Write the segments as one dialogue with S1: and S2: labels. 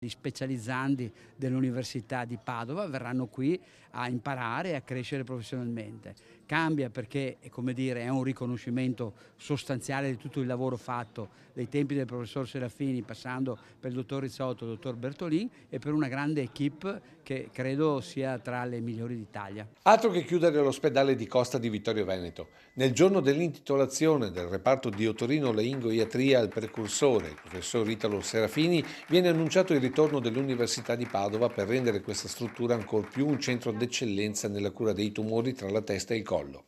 S1: Gli specializzandi dell'Università di Padova verranno qui a imparare e a crescere professionalmente. Cambia perché, come dire, è un riconoscimento sostanziale di tutto il lavoro fatto dai tempi del professor Serafini, passando per il dottor Rizzotto e il dottor Bertolin, e per una grande equip che credo sia tra le migliori d'Italia.
S2: Altro che chiudere l'ospedale di Costa di Vittorio Veneto. Nel giorno dell'intitolazione del reparto di otorino-laringoiatria al precursore, il professor Italo Serafini, viene annunciato il ritorno dell'Università di Padova per rendere questa struttura ancor più un centro d'eccellenza nella cura dei tumori tra la testa e il collo.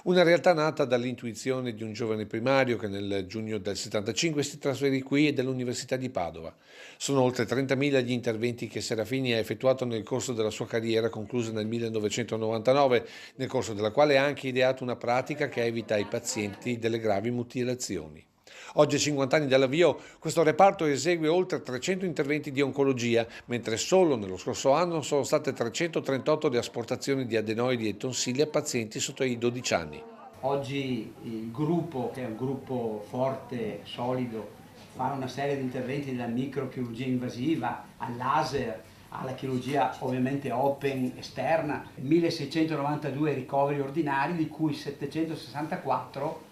S2: Una realtà nata dall'intuizione di un giovane primario che nel giugno del 75 si trasferì qui e dell'Università di Padova. Sono oltre 30.000 gli interventi che Serafini ha effettuato nel corso della sua carriera, conclusa nel 1999, nel corso della quale ha anche ideato una pratica che evita ai pazienti delle gravi mutilazioni. Oggi, a 50 anni dall'avvio, questo reparto esegue oltre 300 interventi di oncologia, mentre solo nello scorso anno sono state 338 le asportazioni di adenoidi e tonsilli a pazienti sotto i 12 anni.
S1: Oggi il gruppo, che è un gruppo forte, solido, fa una serie di interventi dalla microchirurgia invasiva al laser, alla chirurgia ovviamente open esterna, 1692 ricoveri ordinari, di cui 764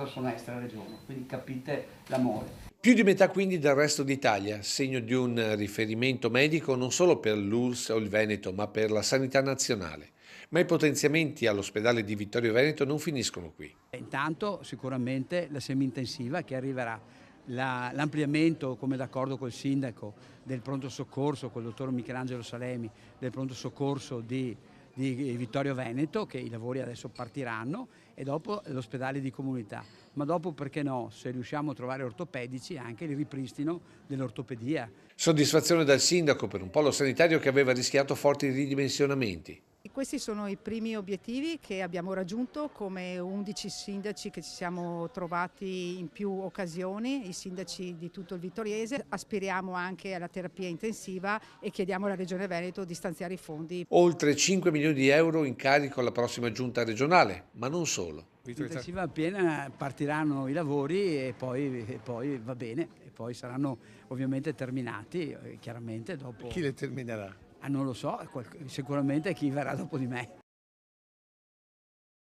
S1: sono extraregione, quindi capite l'amore.
S2: Più di metà quindi del resto d'Italia, segno di un riferimento medico non solo per l'ULSS o il Veneto, ma per la sanità nazionale. Ma i potenziamenti all'ospedale di Vittorio Veneto non finiscono qui.
S1: Intanto sicuramente la semi-intensiva che arriverà, l'ampliamento, come d'accordo col sindaco, del pronto soccorso, col dottor Michelangelo Salemi, del pronto soccorso di Vittorio Veneto, che i lavori adesso partiranno, e dopo l'ospedale di comunità. Ma dopo, perché no, se riusciamo a trovare ortopedici, anche il ripristino dell'ortopedia.
S2: Soddisfazione dal sindaco per un polo sanitario che aveva rischiato forti ridimensionamenti.
S3: Questi sono i primi obiettivi che abbiamo raggiunto come 11 sindaci che ci siamo trovati in più occasioni, i sindaci di tutto il Vittoriese. Aspiriamo anche alla terapia intensiva e chiediamo alla Regione Veneto di stanziare i fondi.
S2: Oltre 5 milioni di euro in carico alla prossima giunta regionale, ma non solo.
S1: Intensiva appena partiranno i lavori e poi va bene, e poi saranno ovviamente terminati, chiaramente dopo.
S4: Chi le terminerà?
S1: Non lo so, sicuramente chi verrà dopo di me.